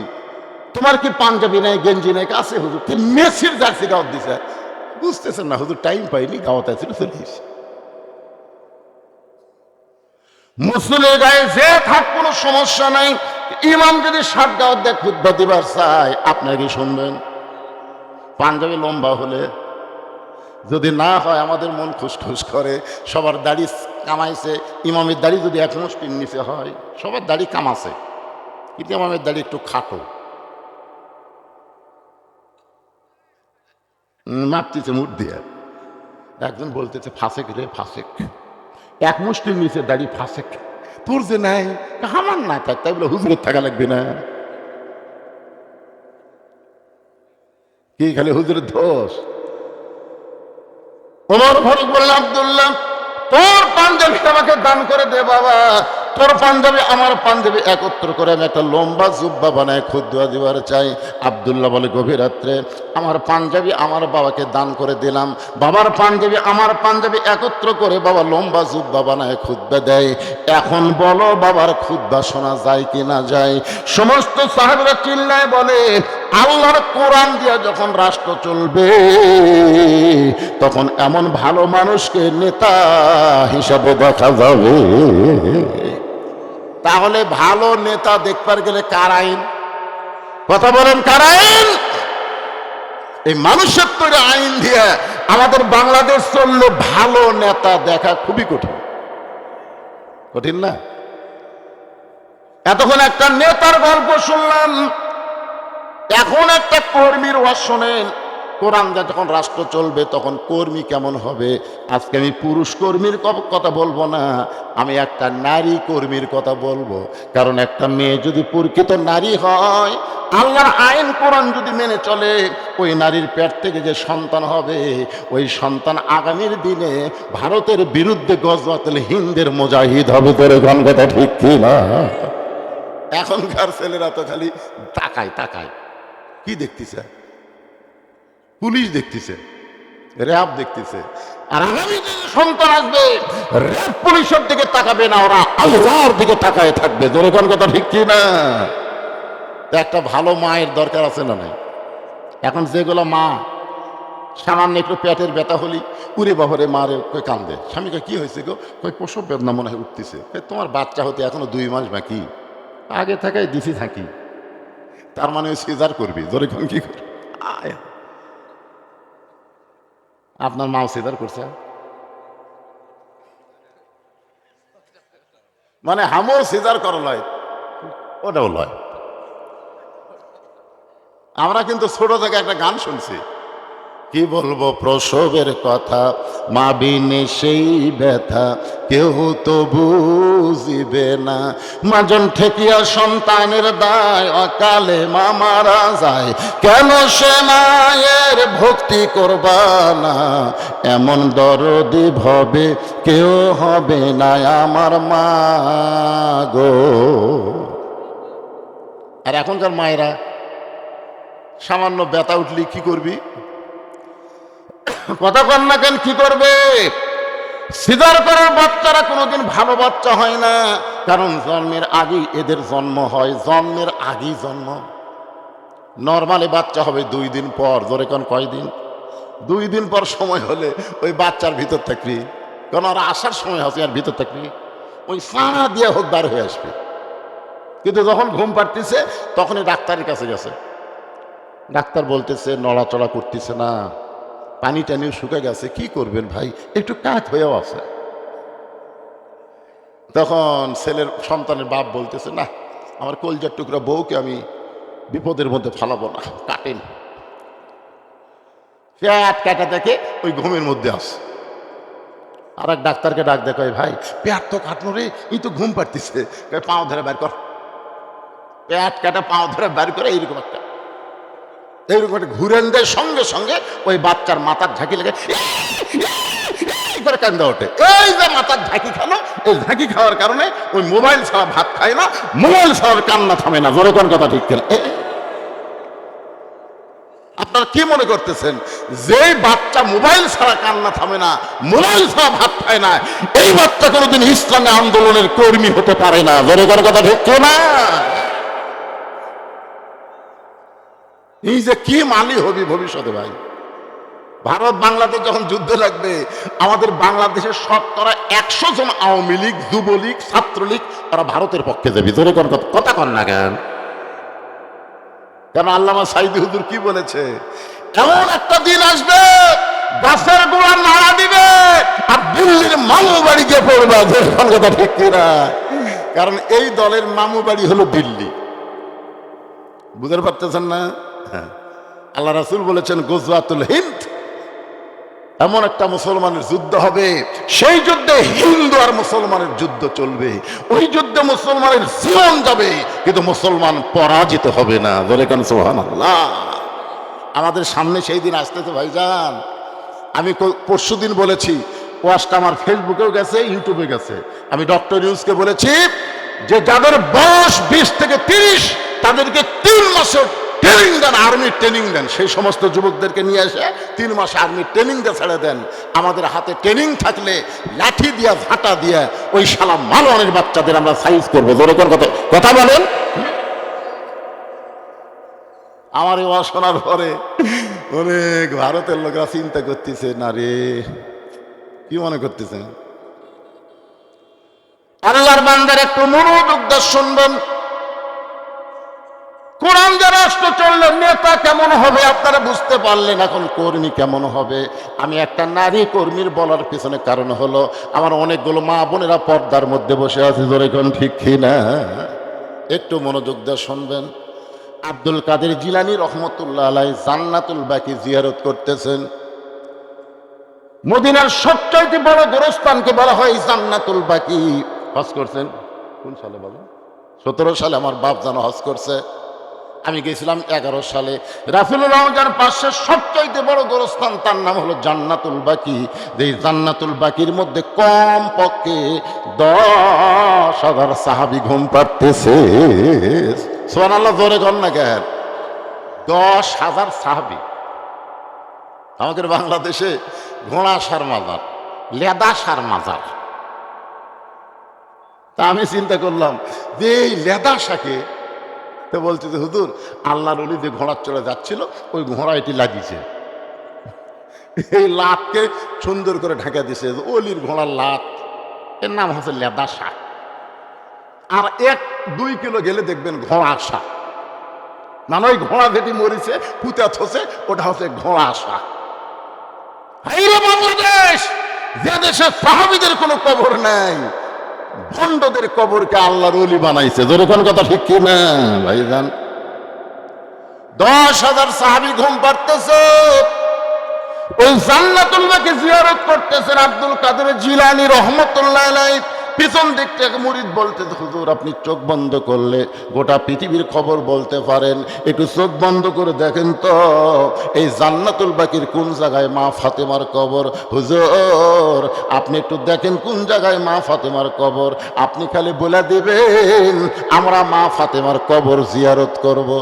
তোমার কি পাঞ্জাবি নাই, গেঞ্জি নাই? আছে হুজুর, মেসির জার্সি গাওয়াত দিছে। বুঝতেছেন না হুজুর, টাইম পাইনি, গাওয়াত আছিল, চলে এসেছি। মুসলিমের গায়ে যে থাক কোনো সমস্যা নাই, ইমাম যদি শার্ট গাওয়াত দেয় খুতবা দিবার চায়, আপনার কি শুনবেন? পাঞ্জাবি লম্বা হলে যদি না হয় আমাদের মন খুশখুশ করে। সবার দাড়ি কামাইছে, ইমামের দাড়ি যদি এক মুষ্টির নিচে হয়, সবার দাড়ি কামাছে, কিন্তু ইমামের দাড়ি একটু খাটো, মাপতেছে মুঠ দিয়ে। একজন বলতেছে, ফাঁসেক রে ফাঁসেক, এক মুষ্টির নিচে দাড়ি ফাঁসেক। তোর যে নাই, আমার না থাক, তাই বলে হুজুরের থাকা লাগবে না? কি খালি হুজুরের দোষ? ওমর ফারুক বললেন, আব্দুল্লাহ তোর পাঞ্জাবি আমাকে দান করে দে বাবা, তোর পাঞ্জাবি আমার পাঞ্জাবি একত্র করে আমি একটা লম্বা জুব্বা বানায় খুতবা দিবার চাই। আব্দুল্লাহ বলে, গভীর রাত্রে আমার পাঞ্জাবি আমার বাবাকে দান করে দিলাম, বাবার পাঞ্জাবি আমার পাঞ্জাবি একত্র করে বাবা লম্বা জুব্বা বানায় খুতবা দেয়। এখন বলো বাবার খুতবা শোনা যায় কি না যায়? সমস্ত সাহাবীরা চিল্লায় বলে, আল্লাহর কোরআন দিয়া যখন রাষ্ট্র চলবে তখন এমন ভালো মানুষকে নেতা হিসাবে দেখা যাবে। তাহলে ভালো নেতা দেখবার গেলে কার আইন? কথা বলেন, কার আইন? এই মানুষের তৈরি আইন দিয়ে আমাদের বাংলাদেশ চললে ভালো নেতা দেখা খুবই কঠিন। কঠিন না? এতক্ষণ একটা নেতার গল্প শুনলাম, এখন একটা কর্মীর ওয়াজ শোনেন। কোরআন যখন রাষ্ট্র চলবে তখন কর্মী কেমন হবে? আজকে আমি পুরুষ কর্মীর কথা বলবো না, আমি একটা নারী কর্মীর কথা বলবো। কারণ একটা মেয়ে যদি প্রকৃত নারী হয়, আল্লাহর আইন কোরআন যদি মেনে চলে, ওই নারীর পেট থেকে যে সন্তান হবে, ওই সন্তান আগামীর দিনে ভারতের বিরুদ্ধে গজওয়াতুল হিন্দের মুজাহিদ হবে। তোর কোন কথা ঠিক কি না? এখনকার ছেলেরা তো খালি তাকায় তাকায়। কি দেখতেছে? পুলিশ দেখতেছে, র্যাব দেখতেছে, আর আগামী দিনে সন্তান আসবে, র্যাব পুলিশের দিকে তাকাবে না, ওরা আল্লাহর দিকে তাকায় থাকবে। জোরে কোন কথা ঠিক কি না? একটা ভালো মায়ের দরকার আছে না নাই? এখন যেগুলো মা সামান্য একটু পেটের ব্যথা হলি উরে বাবারে মারে কই কান্দে, স্বামীকে কি হয়েছে গো, কই প্রসব বেদনা মনে হয় উঠতেছে, তোমার বাচ্চা হতে এখনো 2 মাস বাকি, আগে থাকায় দিছি থাকি, তার মানে সিজার করবি। জোরে কোন কি করবি? আপনার মাও সিজার করছে, মানে হামও সিজার করা লয়, ওটাও লয়। আমরা কিন্তু ছোট থেকে একটা গান শুনছি, কি বলবো প্রসবের কথা, মা বিনে সেই ব্যথা কেউ তো বুঝিবে না, মাজন ঠেকিয়া সন্তানের দায়, অকালে মা মারা যায়, কেন সে মায়ের ভক্তি করবা না, এমন দরদি ভবে কেউ হবে না আমার মা গো। আর এখনকার মায়েরা সামান্য ব্যথা উঠলি কি করবি, কথা কন না কেন, কি করবে? সিজার করার বাচ্চারা কোনোদিন ভালো বাচ্চা হয় না, কারণ জন্মের আগেই এদের জন্ম হয়, জন্মের আগেই জন্ম। নর্মালি বাচ্চা হবে 2 দিন পর। জোরে কোন কয়দিন? 2 দিন পর সময় হলে ওই বাচ্চার ভিতর থাকবি, কারণ ওরা আসার সময় আছে আর ভিতর থাকবি, ওই সারা দিয়ে হোক বার হয়ে আসবে। কিন্তু যখন ঘুম পাড়তেছে তখনই ডাক্তারের কাছে গেছে, ডাক্তার বলতেছে নড়াচড়া করতেছে না, পানি টানিও শুকে গেছে, কি করবেন ভাই, একটু কাত হয়েও আছে। তখন সন্তানের বাপ বলতেছে, না আমার কলজার টুকরা বউকে আমি বিপদের মধ্যে ফালাবো না, কাটেন। পেট কাটা দেখে ওই ঘুমের মধ্যে আসে। আর এক ডাক্তারকে ডাক দেখো, ভাই পেট তো কাটলো রে, এই তো ঘুম পাড়তেছে, পাও ধরে বের কর, পেট কাটা পাও ধরে বের করে এইরকম একটা ঘুরেন দেয়, সঙ্গে সঙ্গে ওই বাচ্চার মাথার ঝাঁকি লেগে করে কান্দা ওঠে। এই যে মাথার ঝাঁকি খানো, এই ঝাঁকি খাওয়ার কারণে ওই মোবাইল ছাড়া ভাত খায় না, মোবাইল ছাড়ার কান্না থামে না। জোরে কোন কথা ঠিক কিনা? আপনারা কি মনে করতেছেন যে বাচ্চা মোবাইল ছাড়া কান্না থামে না, মোবাইল ছাড়া ভাত খায় না, এই বাচ্চা কোনোদিন ইসলামী আন্দোলনের কর্মী হতে পারে না? জোরে কোন কথা ঠিক কিনা? এই যে কি মালি হবি ভবিষ্যতে ভাই। ভারত বাংলাদেশ যখন যুদ্ধ লাগবে, আমাদের বাংলাদেশের 100% জন আওয়ামী লীগ, যুবলীগ, ছাত্রলীগ তারা ভারতের পক্ষে যাবে। জোরে কথা কন না কেন? কারণ আল্লামা সাইদি হুজুর কি বলেছে, এমন একটা দিন আসবে গাছের গোড়া নাড়া দিবে আর দিল্লির মামু বাড়ি গিয়ে পড়বে। কথা ঠিক কিনা? কারণ এই দলের মামু বাড়ি হলো দিল্লি। বুঝতে পারতেছেন না? আল্লাহ রাসূল বলেছেন গজওয়াতুল হিন্দ, এমন একটা মুসলমানের যুদ্ধ হবে, সেই যুদ্ধে হিন্দু আর মুসলমানের যুদ্ধ চলবে, ওই যুদ্ধে মুসলমানের জীবন যাবে কিন্তু মুসলমান পরাজিত হবে না। বলে কেন সুবহানাল্লাহ। আমাদের সামনে সেই দিন আসতেছে ভাইজান। আমি পরশুদিন বলেছি, ওয়াজটা আমার ফেসবুকেও গেছে, ইউটিউবে গেছে। আমি ডক্টর ইউনূসকে বলেছি যে যাদের বয়স 20 থেকে 30 তাদেরকে 3 মাসের ট্রেনিং দেন, আর্মির ট্রেনিং দেন। সেই সমস্ত যুবকদেরকে নিয়ে এসে 3 মাস আর্মির ট্রেনিং দিয়ে ছেড়ে দেন। আমাদের হাতে ট্রেনিং থাকলে লাঠি দিয়া ঝাঁটা দিয়া ওই শালা মালওয়ানের বাচ্চাদের আমরা সাইজ করবো। জোরে কথা বলেন। আমার এই ওয়াজ শোনার পরে অনেক ভারতের লোকরা চিন্তা করতেছে, না রে কি মনে করতেছে? আল্লাহর বান্দার একটু মনোযোগ দিয়ে শুনবেন। কোরআন যে রাষ্ট্র চললে নেতা কেমন হবে আপনারা বুঝতে পারলেন, এখন কর্মী কেমন হবে। আমি একটা নারী কর্মীর বলার পিছনে কারণ হলো আমার অনেকগুলো মা বোনেরা পর্দার মধ্যে বসে আছে। জোরে কোন ঠিক কিনা? একটু মনোযোগ দিয়ে শুনবেন। আব্দুল কাদের জিলানী রহমতুল্লাহ আলাইহি জান্নাতুল বাকি জিয়ারত করতেছেন। মদিনার সবচাইতে বড় গোরস্থানকে বলা হয় জান্নাতুল বাকি। হজ করছেন কোন সালে বলেন? 17 সালে আমার বাপ জানো হজ করছে। আমি গেছিলাম 11 সালে। রাসূলুল্লাহ রওজার পাশে সবচাইতে বড় গোরস্থান, তার নাম হলো জান্নাতুল বাকি। এই জান্নাতুল বাকির মধ্যে কম পক্ষে 10,000 সাহাবী ঘুম পাড়তেছে। সুবহানাল্লাহ, জোরে কর না কেন? 10,000 সাহাবী। আমাদের বাংলাদেশে ঘোড়া সার মাজার, লেদা সার মাজার। তা আমি চিন্তা করলাম যে এই লেদা শাকে, তো বলছে যে হুজুর আল্লাহর ওলি যে ঘোড়ার চড়ে যাচ্ছিল ওই ঘোড়া এটি লাগিয়েছে, এই লাতকে সুন্দর করে ঢাকা দিছে, অলির ঘোড়ার লাত, এর নাম হচ্ছে লেদা শাক। আর 1-2 কিলো গেলে দেখবেন ঘোড়া শাক, মানে ওই ঘোড়া যেটি মরিছে পুঁতে থসে ওটা হচ্ছে ঘোড়া শাক। বাংলাদেশ, যে দেশে সাহাবীদের কোনো কবর নাই, ভণ্ডদের কবরকে আল্লাহর ওলি বানাইছে। যেরকম কথা ঠিক কি না ভাইজান? 10,000 সাহাবী ঘুম পাড়তেছে, ওই জান্নাতুল বাকি জিয়ারত করতেছেন আব্দুল কাদের জিলানী রহমতুল্লাহ আলাইহি। পিছন দিক থেকে মুরিদ বলতে, হুজুর আপনি চোখ বন্ধ করলে গোটা পৃথিবীর খবর বলতে পারেন, একটু চোখ বন্ধ করে দেখেন তো এই জান্নাতুল বাকির কোন জায়গায় মা ফাতেমার কবর। হুজুর আপনি একটু দেখেন কোন জায়গায় মা ফাতেমার কবর, আপনি খালি বলে দিবেন আমরা মা ফাতেমার কবর জিয়ারত করব।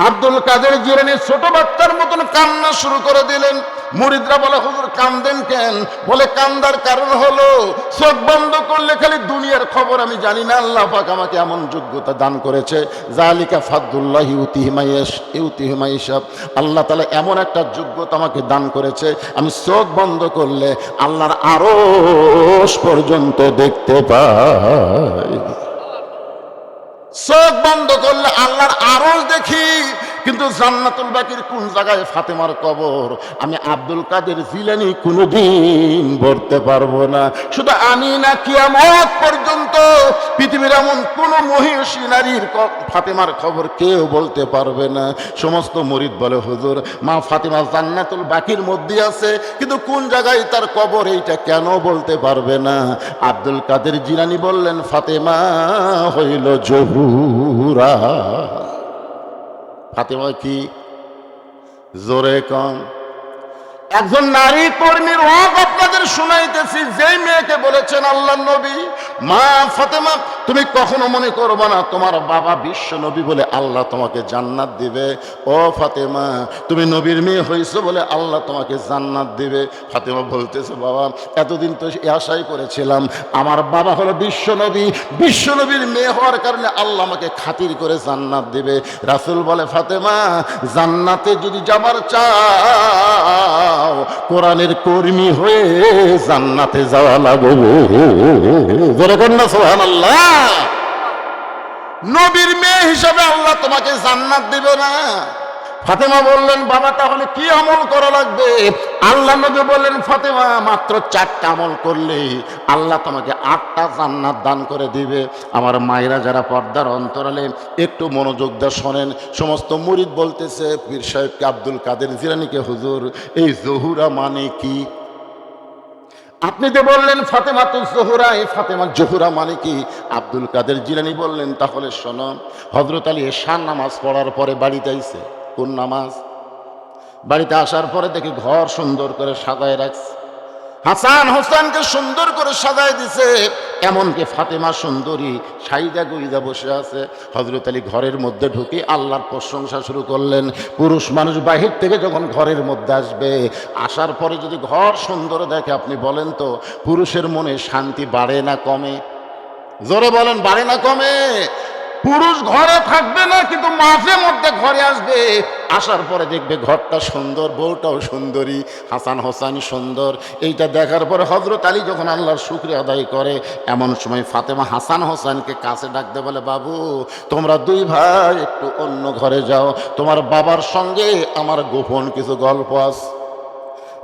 আব্দুল কাদের জিলানী ছোট বাচ্চার মতন কান্না শুরু করে দিলেন। মুরিদরা বলে হুজুর কান্দেন কেন? বলে কান্দার কারণ হলো চোখ বন্ধ করলে খালি দুনিয়ার খবর আমি জানি না, আল্লাহ পাক আমাকে এমন যোগ্যতা দান করেছে, জালিকা ফাদলুল্লাহ ইউতিহি মান ইয়াশা। আল্লাহ তাআলা এমন একটা যোগ্যতা আমাকে দান করেছে, আমি চোখ বন্ধ করলে আল্লাহর আরশ পর্যন্ত দেখতে পাই। চোখ বন্ধ করলে আল্লাহর আরশ দেখি, কিন্তু জান্নাতুল বাকির কোন জায়গায় ফাতেমার কবর আমি আব্দুল কাদের জিলানী কোনোদিন বলতে পারবো না। শুধু আমি না, কিয়ামত পর্যন্ত পৃথিবীর এমন কোন মহিষী নারীর ফাতেমার খবর কেউ বলতে পারবে না। সমস্ত মুরিদ বলে হুজুর মা ফাতেমা জান্নাতুল বাকির মধ্যে আছে, কিন্তু কোন জায়গায় তার কবর এইটা কেন বলতে পারবে না? আব্দুল কাদের জিলানী বললেন ফাতেমা হইল জহুরা। ফাতেমা কি? জোরে কম। একজন নারী কর্মীর হক আপনাদের শুনাইতেছি, যেই মেয়েকে বলেছেন আল্লাহর নবী মা ফাতেমা তুমি কখনো মনে করবে না তোমার বাবা বিশ্ব নবী বলে আল্লাহ তোমাকে জান্নাত দিবে। ও ফাতেমা তুমি নবীর মেয়ে হয়েছো বলে আল্লাহ তোমাকে জান্নাত দিবে। ফাতেমা বলতেছে বাবা এতদিন তো আশাই করেছিলাম আমার বাবা হলো বিশ্ব নবী, বিশ্ব নবীর মেয়ে হওয়ার কারণে আল্লাহ আমাকে খাতির করে জান্নাত দিবে। রাসূল বলে ফাতেমা জান্নাতে যদি যাবার চাও কোরআনের কর্মী হয়ে জান্নাতে যাওয়া লাগবে। সুবহানাল্লাহ। নবীর মেয়ে হিসাবে আল্লাহ তোমাকে জান্নাত দিবে না। ফাতেমা বললেন বাবা তাহলে কি আমল করা লাগবে? আল্লাহ নবী বললেন ফাতেমা মাত্র 4টা আমল করলে আল্লাহ তোমাকে 8টা জান্নাত দান করে দিবে। আমার মায়েরা যারা পর্দার অন্তরালে একটু মনোযোগ দিয়ে শোনেন। সমস্ত মুরিদ বলতেছে পীর সাহেবকে আব্দুল কাদের জিলানীকে হুজুর এই জহুরা মানে কি? আপনি তো বললেন ফাতেমা তো জহুরা, এই ফাতেমা জহুরা মানে কি? আব্দুল কাদের জিলানী বললেন তাহলে শোনো, হযরত আলী এশার নামাজ পড়ার পরে বাড়িতে আইছে। কোন নামাজ? বাড়িতে আসার পরে দেখি ঘর সুন্দর করে সাজায় রাখছে, হাসান হোসেনকে সুন্দর করে সাজায় দিছে, এমনকি ফাতেমা সুন্দরী সাইদা গুইদা বসে আছে। হযরত আলী ঘরের মধ্যে ঢুকে আল্লাহর প্রশংসা শুরু করলেন। পুরুষ মানুষ বাহির থেকে যখন ঘরের মধ্যে আসবে, আসার পরে যদি ঘর সুন্দর দেখে আপনি বলেন তো পুরুষের মনে শান্তি বাড়ে না কমে? জোরে বলেন বাড়ে না কমে? পুরুষ ঘরে থাকবে না, কিন্তু মাঝে মধ্যে ঘরে আসবে, আসার পরে দেখবে ঘরটা সুন্দর, বউটাও সুন্দরী, হাসান হোসেন সুন্দর। এইটা দেখার পরে হযরত আলী যখন আল্লাহর শুকরিয়া আদায় করে, এমন সময় ফাতেমা হাসান হোসেনকে কাছে ডাকতে বলে বাবু তোমরা 2 ভাই একটু অন্য ঘরে যাও, তোমার বাবার সঙ্গে আমার গোপন কিছু গল্প আছে।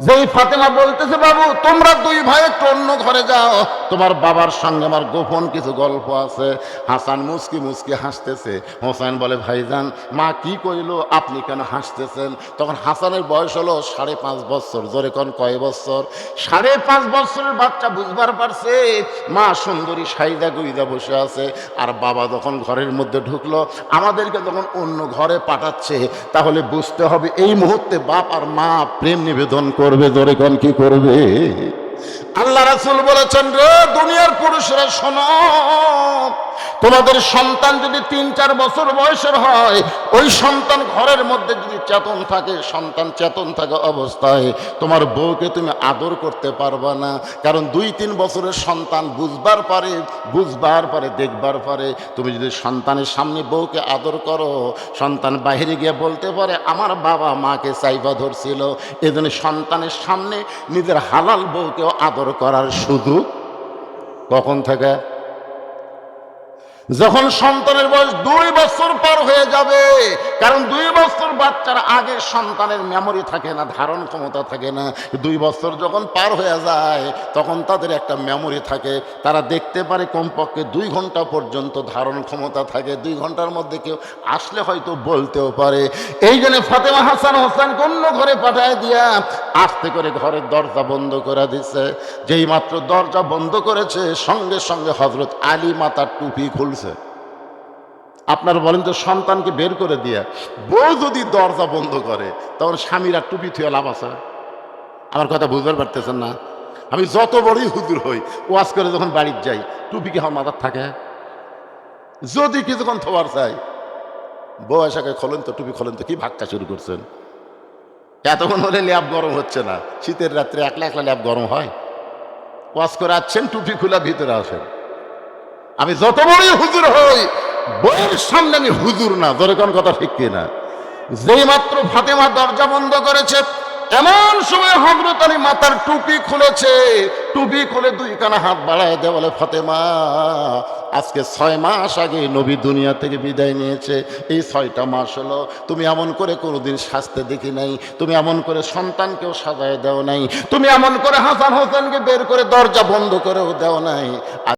যেই ফাতেমা বলতেছে বাবু তোমরা 2 ভাই একটু অন্য ঘরে যাও, তোমার বাবার সঙ্গে আমার গোপন কিছু গল্প আছে, হাসান মুস্কি মুস্কি হাসতেছে। হোসেন বলে ভাইজান মা কি কইলো, আপনি কেন হাসতেছেন? তখন হাসানের বয়স হলো 5.5 বছর। জোরে কোন কয় বছর? 5.5 বছরের বাচ্চা বুঝবার পারছে মা সুন্দরী সাইদা গুইদা বসে আছে, আর বাবা যখন ঘরের মধ্যে ঢুকলো, আমাদেরকে যখন অন্য ঘরে পাঠাচ্ছে, তাহলে বুঝতে হবে এই মুহূর্তে বাপ আর মা প্রেম নিবেদন করবে। জোরে কোন কি করবে? আল্লাহ রাসূল বলেছেন রে দুনিয়ার পুরুষরা শোনো, তোমাদের সন্তান যদি 3-4 বছর বয়সের হয়, ওই সন্তান ঘরের মধ্যে যদি চেতন থাকে, সন্তান চেতন থাকা অবস্থায় তোমার বউকে তুমি আদর করতে পারবা না। কারণ 2-3 বছরের সন্তান বুঝবার পারে দেখবার পারে। তুমি যদি সন্তানের সামনে বউকে আদর করো, সন্তান বাইরে গিয়ে বলতে পারে আমার বাবা মাকে চাইবা ধরছিল। এজন্য সন্তানের সামনে নিজের হালাল বউকেও আদর করার সুযোগ কখন থেকে? যখন সন্তানের বয়স 2 বছর পার হয়ে যাবে। কারণ 2 বছর বাচ্চার আগে সন্তানের মেমোরি থাকে না, ধারণ ক্ষমতা থাকে না। 2 বছর যখন পার হয়ে যায় তখন তাদের একটা মেমোরি থাকে, তারা দেখতে পারে। কমপক্ষে 2 ঘন্টা পর্যন্ত ধারণ ক্ষমতা থাকে। 2 ঘন্টার মধ্যে কেউ আসলে হয়তো বলতেও পারে। এই জন্য ফাতেমা হাসান হোসেনকে অন্য ঘরে পাঠায় দিয়া আস্তে করে ঘরের দরজা বন্ধ করে দিছে। যেই মাত্র দরজা বন্ধ করেছে সঙ্গে সঙ্গে হযরত আলী মাথার টুপি খুলছে। আপনারা বলেন তো, সন্তানকে বের করে দিয়া বউ যদি দরজা বন্ধ করে তখন স্বামীরা টুপি থুয়ে লাভ আছে? আমার কথা বুঝতে পারতেছেন না? আমি যত বড়ই হুজুর হই, ওয়াজ করে যখন বাড়ির যাই, টুপি কি আমার মাথার থাকে? যদি কিছুক্ষণ থোয়ার চাই, বউ এসাকে খোলেন তো, টুপি খোলেন তো, কি ভাক্কা শুরু করছেন? এতক্ষণ হলে ল্যাব গরম হচ্ছে না? শীতের রাত্রে একলা একলা ল্যাব গরম হয়? ওয়াজ করে আসছেন, টুপি খোলা ভিতরে আসেন। আমি যত বড়ই হুজুর হই, বউয়ের সামনে আমি হুজুর না। ধরে কোন কথা ঠিক কিনা? যেই মাত্র ফাতেমা দরজা বন্ধ করেছে, এমন সময় হযরত আলী মাথার টুপি খুলেছে। টুপি খুলে 2 কানা হাত বাড়ায় দেয়, বলে ফাতেমা, আজকে 6 মাস আগে নবী দুনিয়া থেকে বিদায় নিয়েছে। এই 6টা মাস হলো তুমি এমন করে কোনোদিন সাজতে দেখি নাই, তুমি এমন করে সন্তানকেও সাজায় দাও নাই, তুমি এমন করে হাসান হোসেনকে বের করে দরজা বন্ধ করেও দাও নাই।